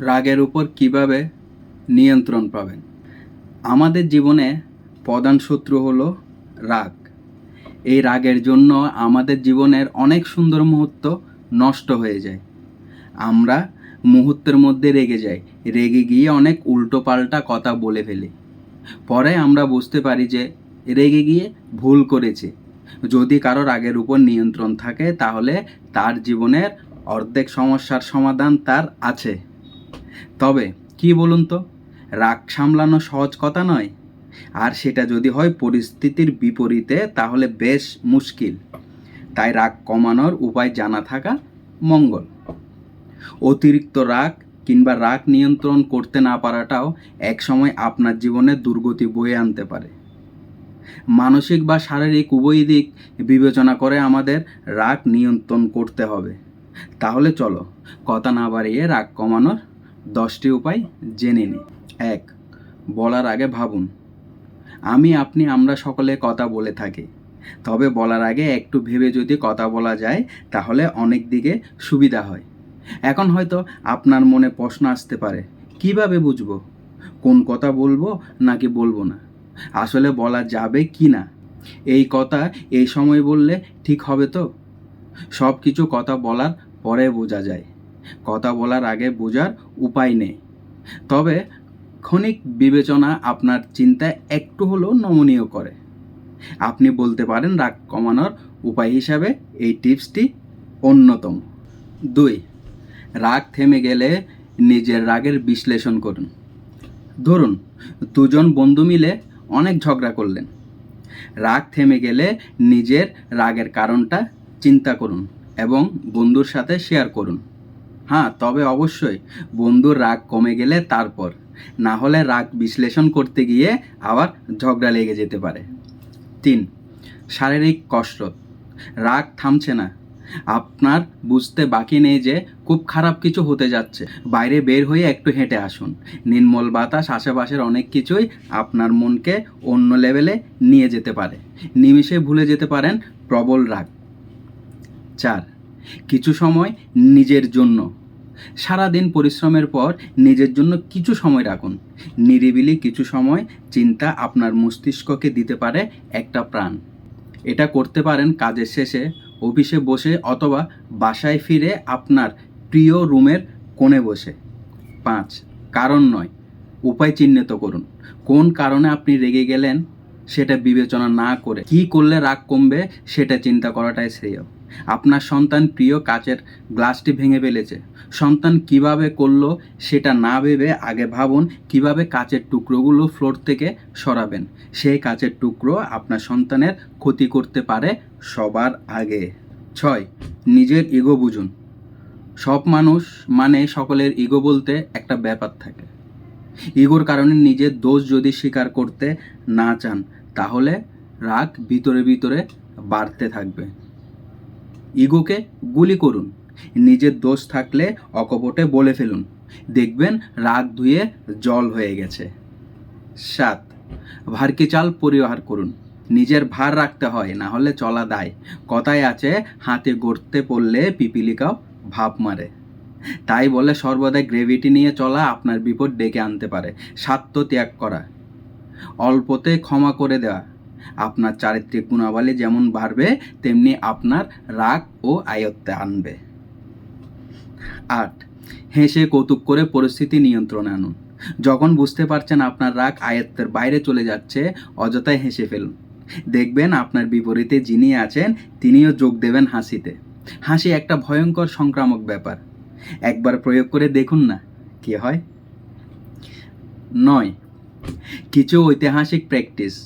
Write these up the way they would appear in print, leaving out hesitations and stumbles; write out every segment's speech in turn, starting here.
রাগের উপর কিভাবে নিয়ন্ত্রণ পাবেন। আমাদের জীবনে প্রধান শত্রু হলো রাগ। এই রাগের জন্য আমাদের জীবনের অনেক সুন্দর মুহূর্ত নষ্ট হয়ে যায়। আমরা মুহূর্তের মধ্যে রেগে যাই, রেগে গিয়ে অনেক উল্টোপাল্টা কথা বলে ফেলি। পরে আমরা বুঝতে পারি যে রেগে গিয়ে ভুল করেছি। যদি কারো রাগের উপর নিয়ন্ত্রণ থাকে তাহলে তার জীবনের অর্ধেক সমস্যার সমাধান তার আছে। তবে কি বলুন তো, রাগ সামলানো সহজ কথা নয়, আর সেটা যদি হয় পরিস্থিতির বিপরীতে তাহলে বেশ মুশকিল। তাই রাগ কমানোর উপায় জানা থাকা মঙ্গল। অতিরিক্ত রাগ কিংবা রাগ নিয়ন্ত্রণ করতে না পারাটাও একসময় আপনার জীবনে দুর্গতি বয়ে আনতে পারে। মানসিক বা শারীরিক উভয় দিক বিবেচনা করে আমাদের রাগ নিয়ন্ত্রণ করতে হবে। তাহলে চলো কথা না বাড়িয়ে রাগ কমানোর 10টি উপায় জেনে নিই। 1. বলার আগে ভাবুন। আমি, আপনি, আমরা সকলে কথা বলে থাকি, তবে বলার আগে একটু ভেবে যদি কথা বলা যায় তাহলে অনেক দিকে সুবিধা হয়। এখন হয়তো আপনার মনে প্রশ্ন আসতে পারে, কিভাবে বুঝবো কোন কথা বলবো নাকি বলবো না, আসলে বলা যাবে কি না, এই কথা এই সময় বললে ঠিক হবে তো? সব কিছু কথা বলার পরে বোঝা যায়, কথা বলার আগে বোঝার উপায় নেই। তবে ক্ষণিক বিবেচনা আপনার চিন্তা একটু হলেও নমনীয় করে। আপনি বলতে পারেন রাগ কমানোর উপায় হিসাবে এই টিপসটি অন্যতম। 2. রাগ থেমে গেলে নিজের রাগের বিশ্লেষণ করুন। ধরুন দুজন বন্ধু মিলে অনেক ঝগড়া করলেন। রাগ থেমে গেলে নিজের রাগের কারণটা চিন্তা করুন এবং বন্ধুর সাথে শেয়ার করুন। হ্যাঁ, তবে অবশ্যই বন্ধুর রাগ কমে গেলে তারপর, না হলে রাগ বিশ্লেষণ করতে গিয়ে আবার ঝগড়া লেগে যেতে পারে। 3. শারীরিক কসরত। রাগ থামছে না, আপনার বুঝতে বাকি নেই যে খুব খারাপ কিছু হতে যাচ্ছে। বাইরে বের হয়ে একটু হেঁটে আসুন। নির্মল বাতাস, আশেপাশের অনেক কিছুই আপনার মনকে অন্য লেভেলে নিয়ে যেতে পারে। নিমিষে ভুলে যেতে পারেন প্রবল রাগ। 4. কিছু সময় নিজের জন্য। সারাদিন পরিশ্রমের পর নিজের জন্য কিছু সময় রাখুন। নিরিবিলি কিছু সময় চিন্তা আপনার মস্তিষ্ককে দিতে পারে একটা প্রাণ। এটা করতে পারেন কাজের শেষে, অফিসে বসে অথবা বাসায় ফিরে আপনার প্রিয় রুমের কোণে বসে। 5. কারণ নয়, উপায় চিহ্নিত করুন। কোন কারণে আপনি রেগে গেলেন সেটা বিবেচনা না করে কি করলে রাগ কমবে সেটা চিন্তা করাটাই শ্রেয়। আপনার সন্তান প্রিয় কাচের গ্লাসটি ভেঙে ফেলেছে, সন্তান কিভাবে করলো সেটা না ভেবে আগে ভাবুন কিভাবে কাচের টুকরোগুলো ফ্লোর থেকে সরাবেন। সেই কাচের টুকরো আপনার সন্তানের ক্ষতি করতে পারে সবার আগে। 6. নিজের ইগো বুঝুন। সব মানুষ মানে সকলের ইগো বলতে একটা ব্যাপার থাকে। ইগোর কারণে নিজের দোষ যদি স্বীকার করতে না চান তাহলে রাগ ভিতরে ভিতরে বাড়তে থাকবে। ইগোকে গুলি করুন। নিজের দোষ থাকলে অকপটে বলে ফেলুন, দেখবেন রাগ ধুয়ে জল হয়ে গেছে। 7. ভারকে চাল পরিহার করুন। নিজের ভার রাখতে হয়, না হলে চলা দায়। কথায় আছে, হাতে গড়তে পড়লে পিপিলিকাও ভাব মারে। তাই বলে সর্বদা গ্রেভিটি নিয়ে চলা আপনার বিপদ ডেকে আনতে পারে। স্বার্থ ত্যাগ করা, অল্পতে ক্ষমা করে দেওয়া। আপনার চারিত্রিক গুণাবলী যেমন বাড়বে তেমনি আপনার রাগ ও আয়ত্তে আনবে। 8. হেসে কৌতুক করে পরিস্থিতি নিয়ন্ত্রণে আনুন। যখন বুঝতে পারছেন আপনার রাগ আয়ত্তের বাইরে চলে যাচ্ছে, অযথায় হেসে ফেলুন। দেখবেন আপনার বিপরীতে যিনি আছেন তিনিও যোগ দেবেন হাসিতে। হাসি একটা ভয়ঙ্কর সংক্রামক ব্যাপার, একবার প্রয়োগ করে দেখুন না কি হয়। 9. কিছু ঐতিহাসিক প্র্যাকটিস।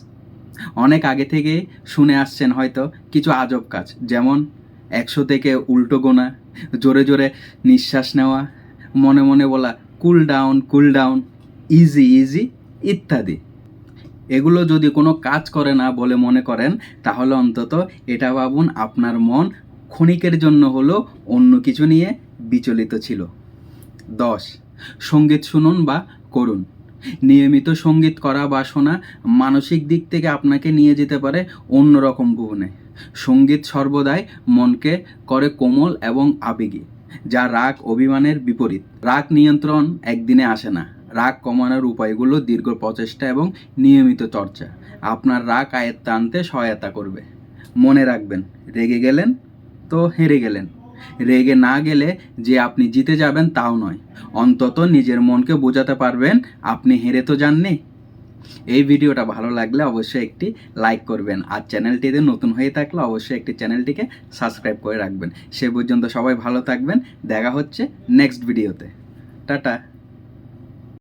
অনেক আগে থেকে শুনে আসছেন হয়তো কিছু আজব কাজ, যেমন 100 থেকে উল্টো গোনা, জোরে জোরে নিঃশ্বাস নেওয়া, মনে মনে বলা কুল ডাউন, ইজি ইজি ইত্যাদি। এগুলো যদি কোনো কাজ করে না বলে মনে করেন তাহলে অন্তত এটা ভাবুন আপনার মন ক্ষণিকের জন্য হলেও অন্য কিছু নিয়ে বিচলিত ছিল। 10. সঙ্গীত শুনুন বা করুন। নিয়মিত সঙ্গীত করা বা শোনা মানসিক দিক থেকে আপনাকে নিয়ে যেতে পারে অন্যরকম ভুবনে। সঙ্গীত সর্বদাই মনকে করে কোমল এবং আবেগী। যা রাগ অভিমানের বিপরীত। রাগ নিয়ন্ত্রণ একদিনে আসে না। রাগ কমানোর উপায়গুলো দীর্ঘ প্রচেষ্টা এবং নিয়মিত চর্চা আপনার রাগ আয়ত্তে আনতে সহায়তা করবে। মনে রাখবেন, রেগে গেলেন তো হেরে গেলেন। রেগে না গেলে যে আপনি জিতে যাবেন তাও নয়, অন্তত নিজের মনকে বোঝাতে পারবেন আপনি হেরে তো যাননি। এই ভিডিওটা ভালো লাগলে অবশ্যই একটি লাইক করবেন, আর চ্যানেলটিতে নতুন হয়ে থাকলে অবশ্যই একটি চ্যানেলটিকে সাবস্ক্রাইব করে রাখবেন। সে পর্যন্ত সবাই ভালো থাকবেন। দেখা হচ্ছে নেক্সট ভিডিওতে। টাটা।